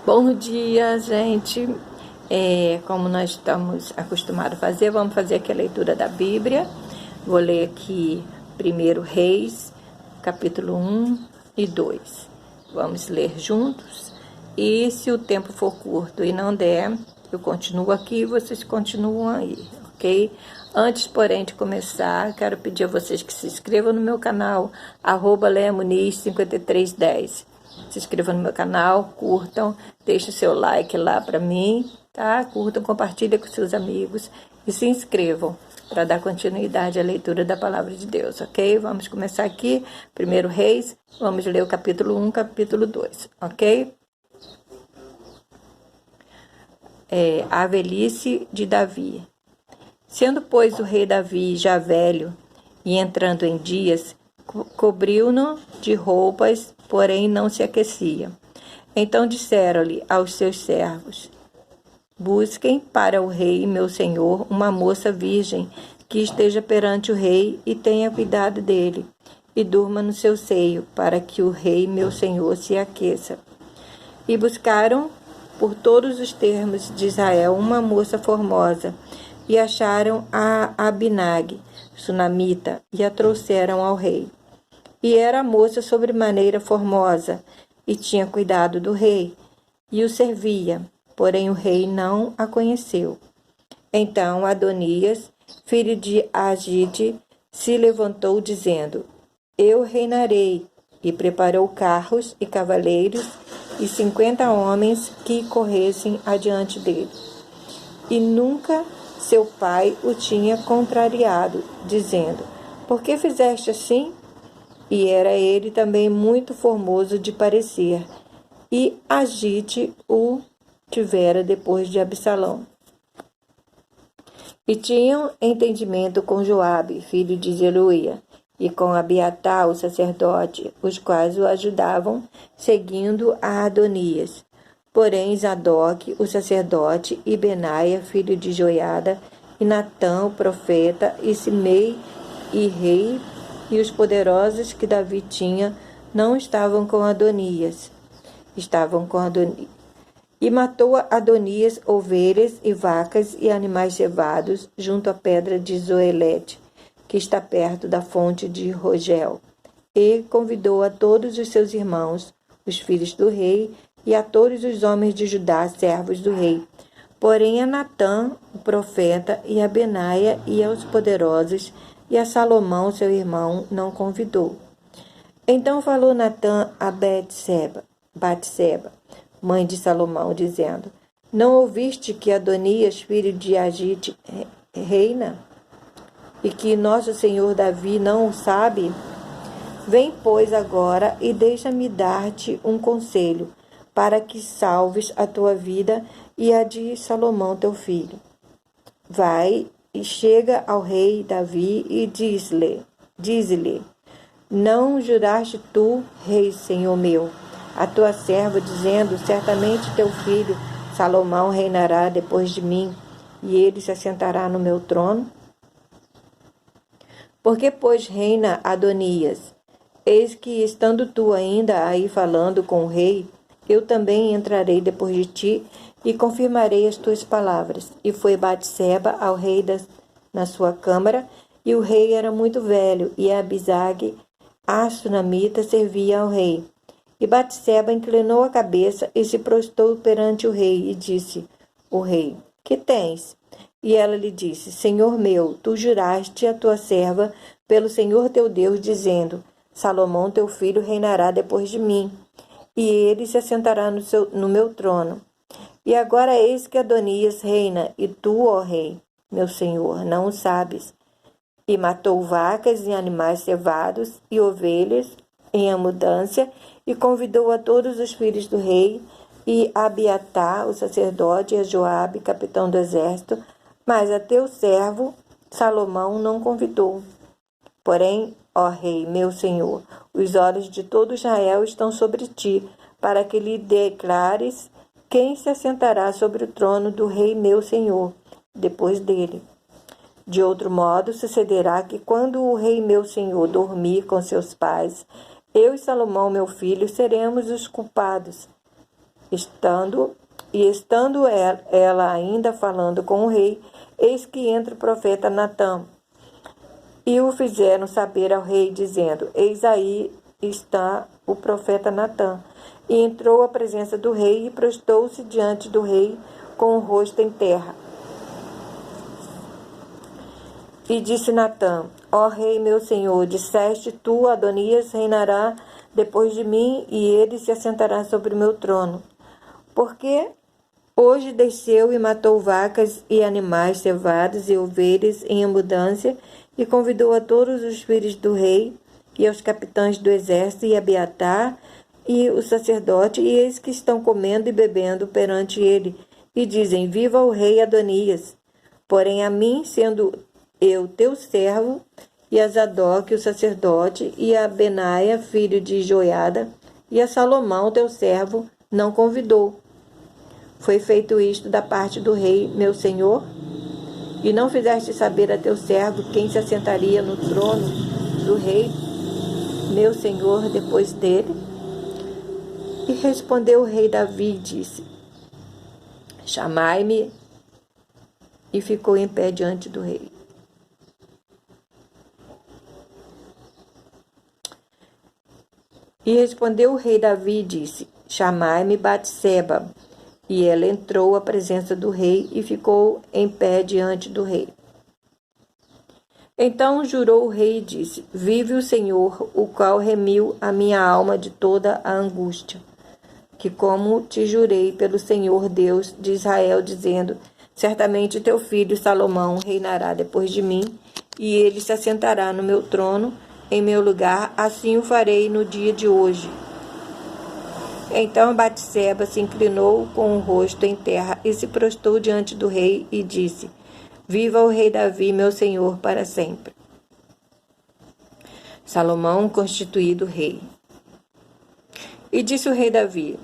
Bom dia, gente. Como nós estamos acostumados a fazer, vamos fazer aqui a leitura da Bíblia. Vou ler aqui 1 Reis, capítulo 1 e 2. Vamos ler juntos. E se o tempo for curto e não der, eu continuo aqui e vocês continuam aí, ok? Antes, porém, de começar, quero pedir a vocês que se inscrevam no meu canal, @leamuniz5310. Se inscrevam no meu canal, curtam, deixem o seu like lá para mim, tá? Curtam, compartilhem com seus amigos e se inscrevam para dar continuidade à leitura da Palavra de Deus, ok? Vamos começar aqui, 1 Reis, vamos ler o capítulo 1, capítulo 2, ok? A velhice de Davi. Sendo, pois, o rei Davi já velho e entrando em dias, cobriu-no de roupas, porém não se aquecia. Então disseram-lhe aos seus servos: busquem para o rei, meu senhor, uma moça virgem que esteja perante o rei e tenha cuidado dele, e durma no seu seio, para que o rei, meu senhor, se aqueça. E buscaram por todos os termos de Israel uma moça formosa, e acharam a Abinag, sunamita, e a trouxeram ao rei. E era a moça sobremaneira formosa, e tinha cuidado do rei, e o servia, porém o rei não a conheceu. Então Adonias, filho de Agite, se levantou, dizendo: eu reinarei, e preparou carros e cavaleiros, e 50 homens que corressem adiante dele. E nunca seu pai o tinha contrariado, dizendo: por que fizeste assim? E era ele também muito formoso de parecer, e Agite o tivera depois de Absalão. E tinham entendimento com Joabe, filho de Zeruia, e com Abiatar, o sacerdote, os quais o ajudavam, seguindo a Adonias. Porém Zadok, o sacerdote, e Benaia, filho de Joiada, e Natã, o profeta, e Simei, e rei, e os poderosos que Davi tinha, não estavam com Adonias. E matou Adonias ovelhas e vacas e animais cevados junto à pedra de Zoelete, que está perto da fonte de Rogel. E convidou a todos os seus irmãos, os filhos do rei, e a todos os homens de Judá, servos do rei. Porém a Natã, o profeta, e a Benaia, e aos poderosos, e a Salomão, seu irmão, não convidou. Então falou Natã a Batseba, mãe de Salomão, dizendo: não ouviste que Adonias, filho de Agite, reina? E que nosso senhor Davi não o sabe? Vem, pois, agora e deixa-me dar-te um conselho, para que salves a tua vida e a de Salomão teu filho. Vai e chega ao rei Davi e diz-lhe: não juraste tu, rei senhor meu, a tua serva, dizendo: certamente teu filho Salomão reinará depois de mim, e ele se assentará no meu trono? Porque, pois, reina Adonias? Eis que, estando tu ainda aí falando com o rei, eu também entrarei depois de ti e confirmarei as tuas palavras. E foi Batseba ao rei na sua câmara, e o rei era muito velho, e Abisag, a sunamita, servia ao rei. E Batseba inclinou a cabeça e se prostrou perante o rei, e disse: o rei: que tens? E ela lhe disse: Senhor meu, tu juraste a tua serva pelo Senhor teu Deus, dizendo: Salomão teu filho reinará depois de mim, e ele se assentará no meu trono. E agora eis que Adonias reina, e tu, ó rei, meu senhor, não o sabes. E matou vacas e animais cevados e ovelhas em abundância, e convidou a todos os filhos do rei, e Abiatar, o sacerdote, e a Joabe, capitão do exército, mas a teu servo Salomão não convidou. Porém, ó rei, meu senhor, os olhos de todo Israel estão sobre ti, para que lhe declares quem se assentará sobre o trono do rei meu senhor, depois dele. De outro modo, sucederá que quando o rei meu senhor dormir com seus pais, eu e Salomão, meu filho, seremos os culpados. Estando ela ainda falando com o rei, eis que entra o profeta Natã. E o fizeram saber ao rei, dizendo: Eis aí está o profeta Natã. E entrou à presença do rei e prostou-se diante do rei com o rosto em terra. E disse Natã: Ó rei meu senhor, disseste tu, Adonias reinará depois de mim, e ele se assentará sobre o meu trono. Porque hoje desceu e matou vacas e animais cevados e ovelhas em abundância, e convidou a todos os filhos do rei, e aos capitães do exército, e Abiatar, e o sacerdote, e eis que estão comendo e bebendo perante ele, e dizem: Viva o rei Adonias! Porém a mim, sendo eu teu servo, e a Zadok, o sacerdote, e a Benaia, filho de Joiada, e a Salomão, teu servo, não convidou. Foi feito isto da parte do rei, meu senhor? E não fizeste saber a teu servo quem se assentaria no trono do rei, meu senhor, depois dele? E respondeu o rei Davi e disse: Chamai-me. E ficou em pé diante do rei. E respondeu o rei Davi e disse: Chamai-me Batseba. E ela entrou à presença do rei e ficou em pé diante do rei. Então jurou o rei e disse: Vive o Senhor, o qual remiu a minha alma de toda a angústia, que como te jurei pelo Senhor Deus de Israel, dizendo: Certamente teu filho Salomão reinará depois de mim, e ele se assentará no meu trono, em meu lugar, assim o farei no dia de hoje. Então Batseba se inclinou com o rosto em terra e se prostrou diante do rei e disse: Viva o rei Davi, meu senhor, para sempre. Salomão constituído rei. E disse o rei Davi: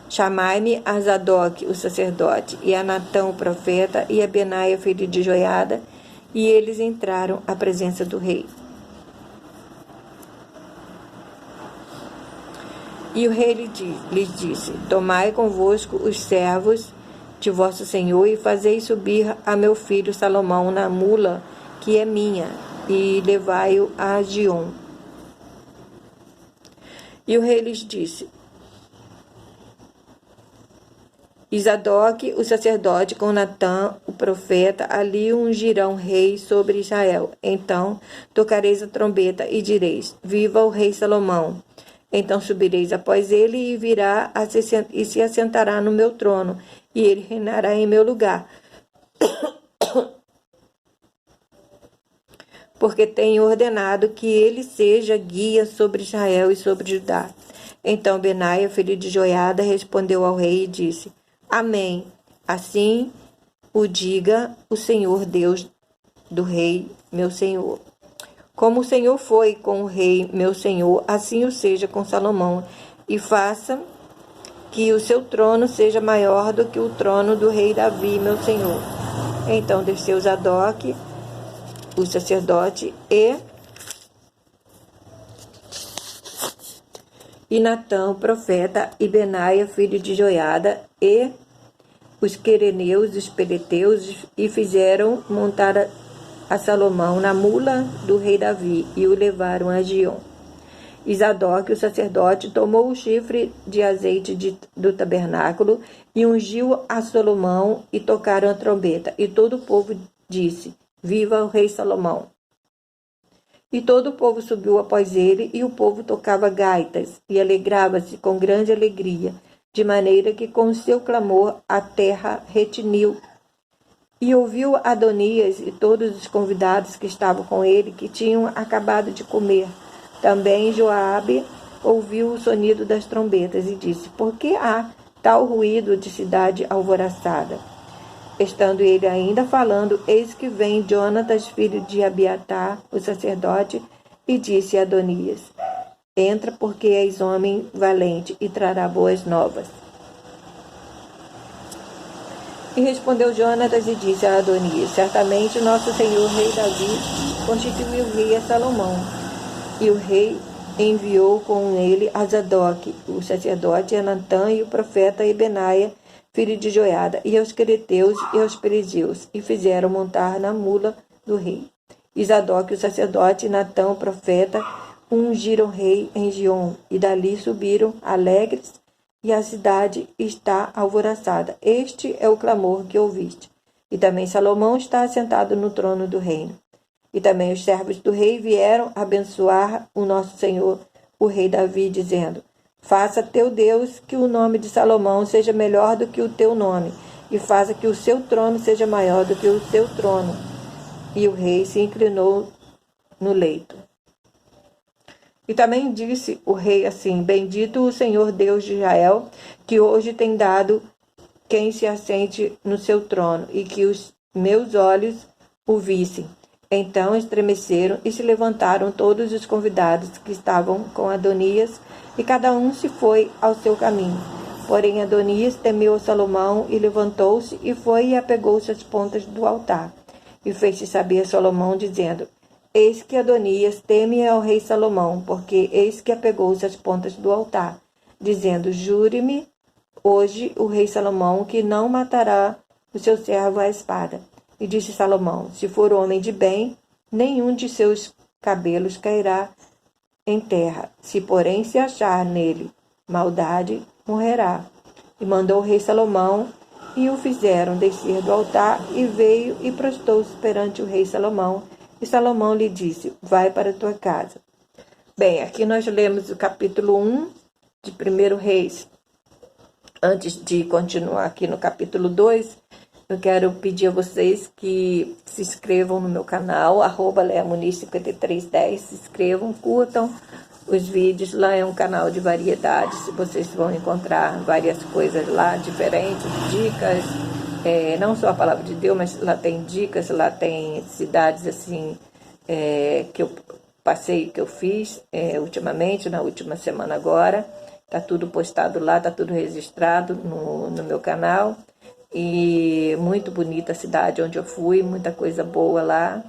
Chamai-me a Zadok, o sacerdote, e a Natã, o profeta, e a Benaia, filho de Joiada. E eles entraram à presença do rei. E o rei lhes disse: Tomai convosco os servos de vosso senhor e fazei subir a meu filho Salomão na mula que é minha, e levai-o a Gion. E o rei lhes disse: Zadok, o sacerdote, com Natã, o profeta, ali ungirão rei sobre Israel. Então tocareis a trombeta e direis: Viva o rei Salomão! Então subireis após ele e virá e se assentará no meu trono, e ele reinará em meu lugar. Porque tenho ordenado que ele seja guia sobre Israel e sobre Judá. Então Benaia, filho de Joiada, respondeu ao rei e disse: Amém. Assim o diga o Senhor Deus do rei, meu senhor. Como o Senhor foi com o rei, meu senhor, assim o seja com Salomão, e faça que o seu trono seja maior do que o trono do rei Davi, meu senhor. Então desceu Zadok, o sacerdote, e Natã, o profeta, e Benaia, filho de Joiada, e os quereneus, os peleteus, e fizeram montar a Salomão na mula do rei Davi, e o levaram a Gion. E Zadok, o sacerdote, tomou o chifre de azeite do tabernáculo e ungiu a Salomão, e tocaram a trombeta. E todo o povo disse: Viva o rei Salomão! E todo o povo subiu após ele, e o povo tocava gaitas, e alegrava-se com grande alegria, de maneira que com o seu clamor a terra retiniu. E ouviu Adonias e todos os convidados que estavam com ele, que tinham acabado de comer. Também Joabe ouviu o sonido das trombetas e disse: Por que há tal ruído de cidade alvoroçada? Estando ele ainda falando, eis que vem Jonatas, filho de Abiatar, o sacerdote, e disse a Adonias: Entra, porque és homem valente, e trará boas novas. E respondeu Jonatas e disse a Adonias: Certamente nosso senhor rei Davi constituiu rei a Salomão. E o rei enviou com ele a Zadok, o sacerdote, a Natã e o profeta Ebenaia, filho de Joiada, e aos quereteus e aos perizeus, e fizeram montar na mula do rei. E Zadok, o sacerdote, e Natã, o profeta, ungiram o rei em Gion, e dali subiram alegres, e a cidade está alvoroçada. Este é o clamor que ouviste. E também Salomão está assentado no trono do reino. E também os servos do rei vieram abençoar o nosso Senhor, o rei Davi, dizendo: Faça teu Deus que o nome de Salomão seja melhor do que o teu nome, e faça que o seu trono seja maior do que o seu trono. E o rei se inclinou no leito. E também disse o rei assim: Bendito o Senhor Deus de Israel, que hoje tem dado quem se assente no seu trono, e que os meus olhos o vissem. Então estremeceram e se levantaram todos os convidados que estavam com Adonias, e cada um se foi ao seu caminho. Porém Adonias temeu a Salomão, e levantou-se, e foi e apegou-se às pontas do altar. E fez-se saber a Salomão, dizendo: Eis que Adonias teme ao rei Salomão, porque eis que apegou-se às pontas do altar, dizendo: Jure-me hoje o rei Salomão que não matará o seu servo à espada. E disse Salomão: Se for homem de bem, nenhum de seus cabelos cairá em terra. Se, porém, se achar nele maldade, morrerá. E mandou o rei Salomão, e o fizeram descer do altar, e veio e prostou-se perante o rei Salomão. E Salomão lhe disse: Vai para a tua casa. Bem, aqui nós lemos o capítulo 1 de 1 Reis. Antes de continuar aqui no capítulo 2, eu quero pedir a vocês que se inscrevam no meu canal, @leamuniz5310, se inscrevam, curtam os vídeos. Lá é um canal de variedades, vocês vão encontrar várias coisas lá diferentes, dicas, não só a palavra de Deus, mas lá tem dicas, lá tem cidades assim que eu passei, que eu fiz ultimamente, na última semana agora. Tá tudo postado lá, tá tudo registrado no meu canal. E muito bonita a cidade onde eu fui, muita coisa boa lá.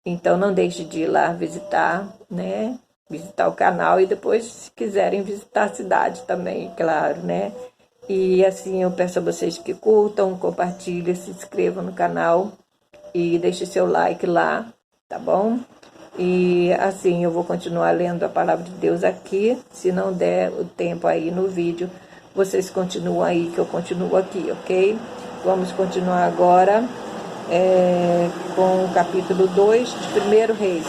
Então não deixe de ir lá visitar, né? Visitar o canal e depois, se quiserem, visitar a cidade também, claro, né? E assim eu peço a vocês que curtam, compartilhem, se inscrevam no canal e deixem seu like lá, tá bom? E assim eu vou continuar lendo a palavra de Deus aqui. Se não der o tempo aí no vídeo, vocês continuam aí que eu continuo aqui, ok? Vamos continuar agora com o capítulo 2 de 1 Reis.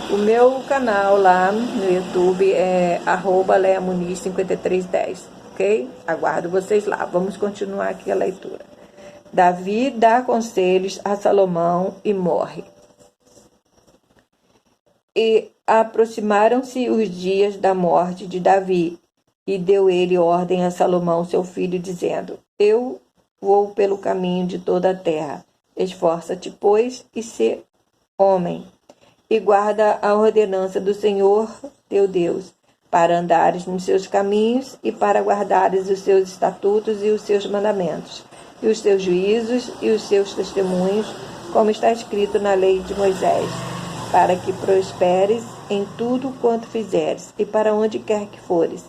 O meu canal lá no YouTube é @leamuniz5310, ok? Aguardo vocês lá. Vamos continuar aqui a leitura. Davi dá conselhos a Salomão e morre. E aproximaram-se os dias da morte de Davi, e deu ele ordem a Salomão, seu filho, dizendo: Eu vou pelo caminho de toda a terra. Esforça-te, pois, e sê homem, e guarda a ordenança do Senhor teu Deus, para andares nos seus caminhos, e para guardares os seus estatutos e os seus mandamentos, e os seus juízos e os seus testemunhos, como está escrito na lei de Moisés, para que prosperes em tudo quanto fizeres, e para onde quer que fores,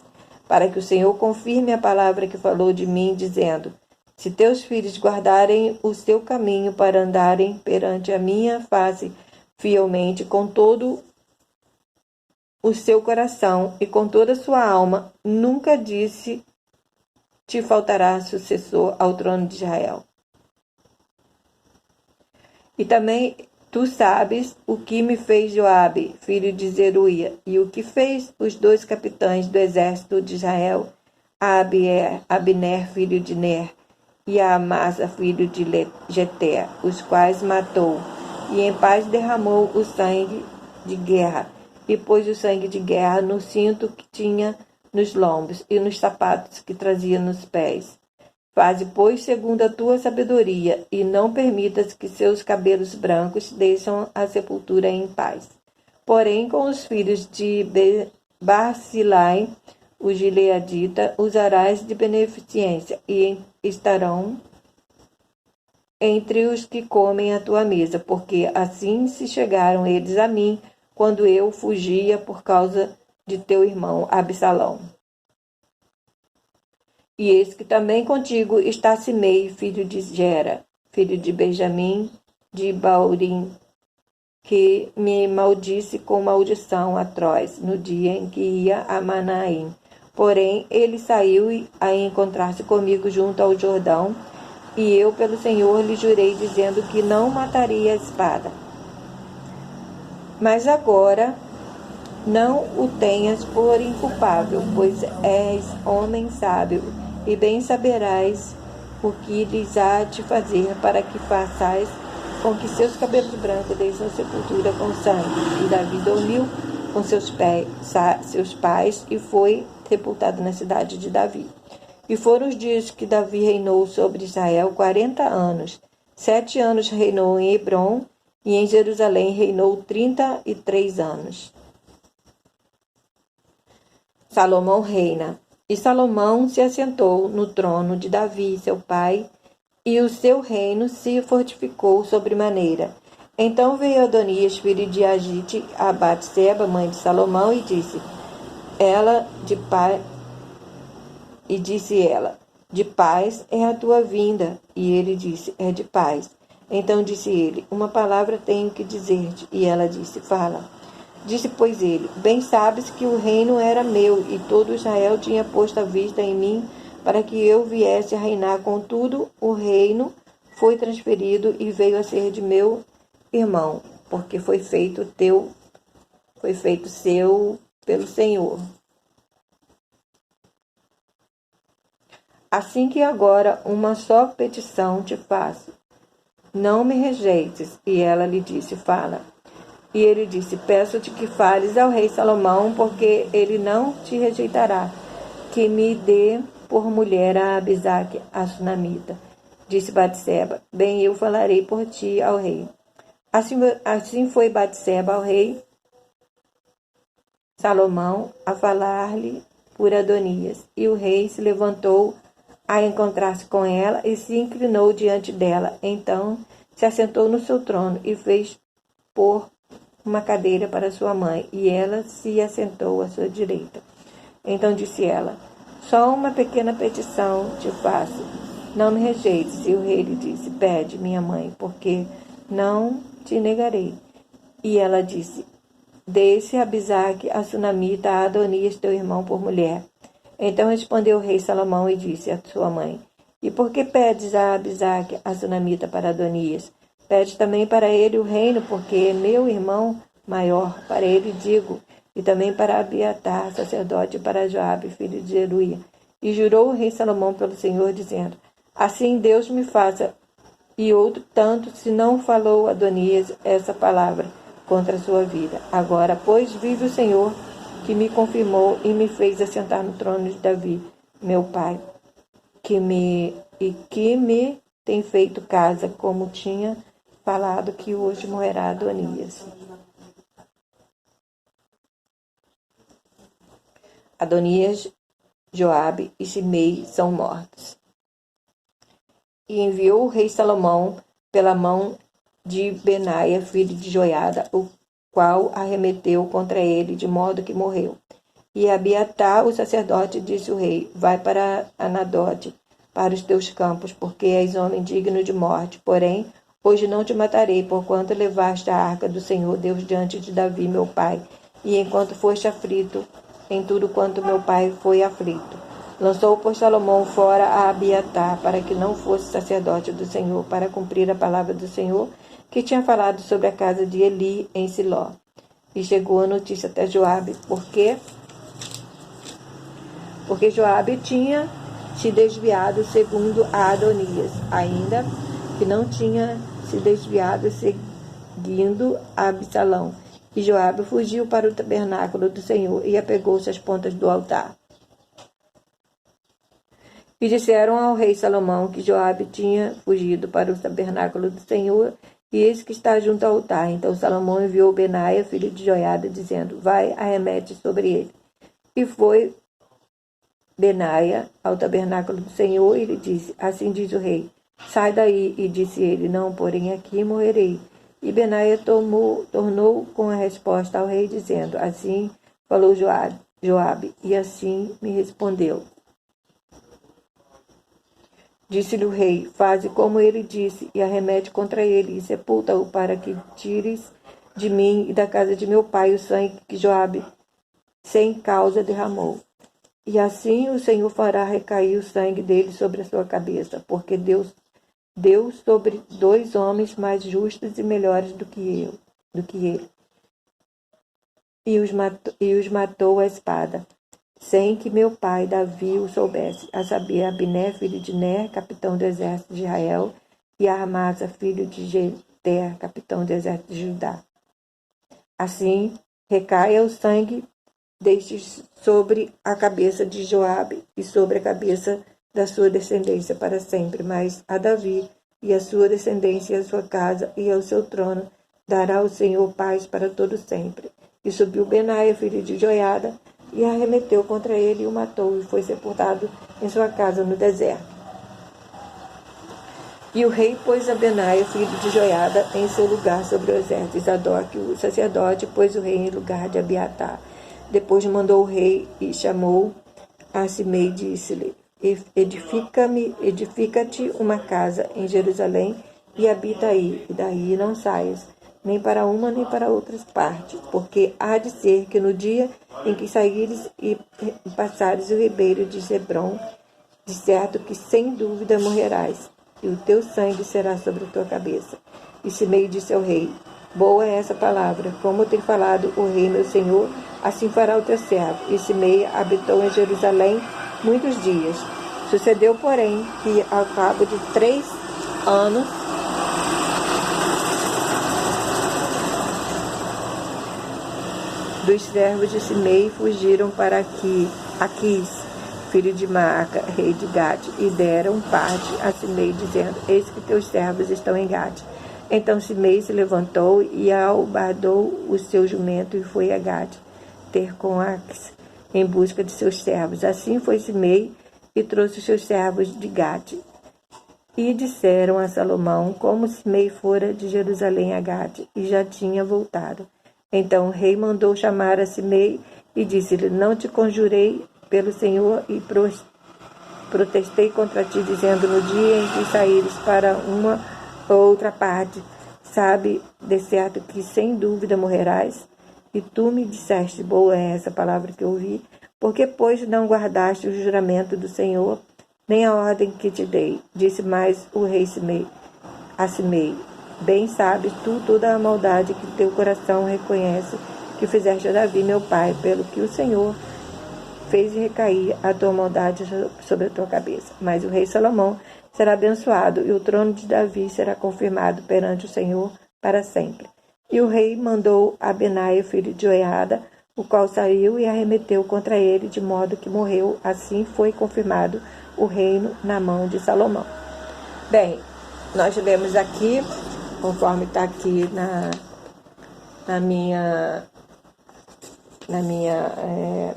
para que o Senhor confirme a palavra que falou de mim, dizendo: Se teus filhos guardarem o seu caminho para andarem perante a minha face fielmente, com todo o seu coração e com toda a sua alma, nunca te faltará sucessor ao trono de Israel. E também tu sabes o que me fez Joabe, filho de Zeruia, e o que fez os 2 capitães do exército de Israel, Abner, filho de Ner, e a Amasa, filho de Jeté, os quais matou, e em paz derramou o sangue de guerra, e pôs o sangue de guerra no cinto que tinha nos lombos e nos sapatos que trazia nos pés. Faze, pois, segundo a tua sabedoria, e não permitas que seus cabelos brancos deixem a sepultura em paz. Porém, com os filhos de Barzilai, o gileadita, usarás de beneficência, e estarão entre os que comem a tua mesa, porque assim se chegaram eles a mim, quando eu fugia por causa de teu irmão Absalão. E eis que também contigo está Simei, filho de Gera, filho de Benjamim, de Baurim, que me maldisse com maldição atroz no dia em que ia a Manaim. Porém, ele saiu a encontrar-se comigo junto ao Jordão, e eu pelo Senhor lhe jurei, dizendo que não mataria a espada. Mas agora não o tenhas por inculpável, pois és homem sábio, e bem saberás o que lhes há de fazer, para que façais com que seus cabelos brancos deixem sepultura com sangue. E Davi dormiu com seus pais e foi sepultado na cidade de Davi. E foram os dias que Davi reinou sobre Israel 40 anos. 7 anos reinou em Hebrom, e em Jerusalém reinou 33 anos. Salomão reina. E Salomão se assentou no trono de Davi, seu pai, e o seu reino se fortificou sobremaneira. Então veio Adonias, filho de Agite, a Batseba, mãe de Salomão, e disse ela, de paz é a tua vinda. E ele disse, é de paz. Então disse ele, uma palavra tenho que dizer-te. E ela disse, fala. Disse, pois ele, bem sabes que o reino era meu, e todo Israel tinha posto a vista em mim, para que eu viesse a reinar. Contudo, o reino foi transferido e veio a ser de meu irmão, porque foi feito seu pelo Senhor. Assim que agora uma só petição te faço, não me rejeites. E ela lhe disse, fala. E ele disse, peço-te que fales ao rei Salomão, porque ele não te rejeitará, que me dê por mulher a Abisaque, a sunamita. Disse Batseba, bem, eu falarei por ti ao rei. Assim foi Batseba ao rei Salomão a falar-lhe por Adonias. E o rei se levantou a encontrar-se com ela e se inclinou diante dela. Então se assentou no seu trono e fez pôr uma cadeira para sua mãe, e ela se assentou à sua direita. Então disse ela, só uma pequena petição te faço, não me rejeites. E o rei lhe disse, pede, minha mãe, porque não te negarei. E ela disse, dê-se a Abisaque, a sunamita, a Adonias, teu irmão, por mulher. Então respondeu o rei Salomão e disse à sua mãe, e por que pedes a Abisaque, a sunamita, para Adonias? Pede também para ele o reino, porque é meu irmão maior. Para ele digo, e também para Abiatar, sacerdote, e para Joabe, filho de Zeruia. E jurou o rei Salomão pelo Senhor, dizendo, assim Deus me faça, e outro tanto, se não falou Adonias essa palavra contra a sua vida. Agora, pois, vive o Senhor, que me confirmou e me fez assentar no trono de Davi, meu pai, que me tem feito casa, como tinha falado, que hoje morrerá Adonias. Adonias, Joabe e Simei são mortos. E enviou o rei Salomão pela mão de Benaia, filho de Joiada, o qual arremeteu contra ele, de modo que morreu. E Abiatar, o sacerdote, disse o rei, vai para Anadote, para os teus campos, porque és homem digno de morte. Porém, hoje não te matarei, porquanto levaste a arca do Senhor Deus diante de Davi, meu pai, e enquanto foste aflito, em tudo quanto meu pai foi aflito. Lançou, pois, Salomão fora a Abiatar, para que não fosse sacerdote do Senhor, para cumprir a palavra do Senhor, que tinha falado sobre a casa de Eli em Siló. E chegou a notícia até Joabe, porque Joabe tinha se desviado segundo a Adonias, ainda que não tinha se desviado seguindo a Absalão. E Joabe fugiu para o tabernáculo do Senhor e apegou-se às pontas do altar. E disseram ao rei Salomão que Joabe tinha fugido para o tabernáculo do Senhor, e eis que está junto ao altar. Então Salomão enviou Benaia, filho de Joiada, dizendo, vai, arremete sobre ele. E foi Benaia ao tabernáculo do Senhor e lhe disse, assim diz o rei, sai daí. E disse ele, não, porém aqui morrerei. E Benaia tornou com a resposta ao rei, dizendo, assim falou Joabe, Joabe? E assim me respondeu. Disse-lhe o rei, faze como ele disse, e arremete contra ele, e sepulta-o, para que tires de mim e da casa de meu pai o sangue que Joabe sem causa derramou. E assim o Senhor fará recair o sangue dele sobre a sua cabeça, porque Deus deu sobre 2 homens mais justos e melhores do que ele, e os matou à espada, sem que meu pai Davi o soubesse, a saber, Abner, filho de Ner, capitão do exército de Israel, e Amasa, filho de Jeter, capitão do exército de Judá. Assim, recaia o sangue destes sobre a cabeça de Joabe e sobre a cabeça da sua descendência para sempre, mas a Davi e a sua descendência e a sua casa e ao seu trono dará o Senhor paz para todo sempre. E subiu Benaia, filho de Joiada, e arremeteu contra ele e o matou, e foi sepultado em sua casa no deserto. E o rei pôs a Benaia, filho de Joiada, em seu lugar sobre o exército. Zadok, o sacerdote, pôs o rei em lugar de Abiatar. Depois mandou o rei e chamou a Simei e disse-lhe, edifica-te uma casa em Jerusalém e habita aí, e daí não saias, nem para uma nem para outras partes, porque há de ser que no dia em que saíres e passares o ribeiro de Hebrom, de certo que sem dúvida morrerás, e o teu sangue será sobre a tua cabeça. E Simei disse ao rei, boa é essa palavra, como tem falado o rei meu senhor, assim fará o teu servo. E Simei habitou em Jerusalém muitos dias. Sucedeu, porém, que ao cabo de 3 anos, dos servos de Simei fugiram para Aquis, filho de Maaca, rei de Gade, e deram parte a Simei, dizendo, eis que teus servos estão em Gade. Então Simei se levantou e albardou o seu jumento e foi a Gade, ter com Aquis, em busca de seus servos. Assim foi Simei e trouxe os seus servos de Gade. E disseram a Salomão como Simei fora de Jerusalém a Gade, e já tinha voltado. Então o rei mandou chamar a Simei e disse-lhe, não te conjurei pelo Senhor e protestei contra ti, dizendo, no dia em que saíres para uma ou outra parte, sabe de certo que sem dúvida morrerás? E tu me disseste, boa é essa palavra que ouvi, porque, pois, não guardaste o juramento do Senhor, nem a ordem que te dei. Disse mais o rei a Simei, bem sabes tu toda a maldade que teu coração reconhece que fizeste a Davi, meu pai, pelo que o Senhor fez recair a tua maldade sobre a tua cabeça. Mas o rei Salomão será abençoado, e o trono de Davi será confirmado perante o Senhor para sempre. E o rei mandou a Benaia, filho de Joiada, o qual saiu e arremeteu contra ele, de modo que morreu. Assim foi confirmado o reino na mão de Salomão. Bem, nós lemos aqui, conforme está aqui na minha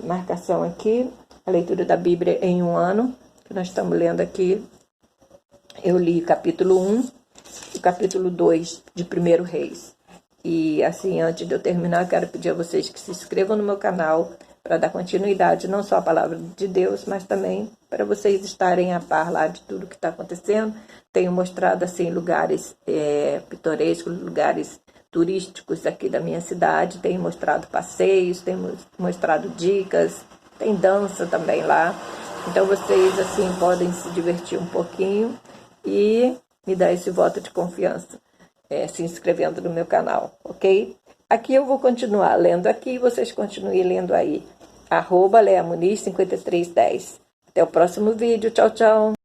marcação aqui, a leitura da Bíblia em um ano, que nós estamos lendo aqui. Eu li capítulo 1 e capítulo 2 de 1 Reis. E assim, antes de eu terminar, quero pedir a vocês que se inscrevam no meu canal para dar continuidade, não só à palavra de Deus, mas também para vocês estarem a par lá de tudo que está acontecendo. Tenho mostrado assim lugares pitorescos, lugares turísticos aqui da minha cidade, tenho mostrado passeios, tenho mostrado dicas, tem dança também lá. Então vocês assim podem se divertir um pouquinho e me dar esse voto de confiança, se inscrevendo no meu canal, ok? Aqui eu vou continuar lendo aqui e vocês continuem lendo aí. @LeaMuniz5310. Até o próximo vídeo. Tchau, tchau.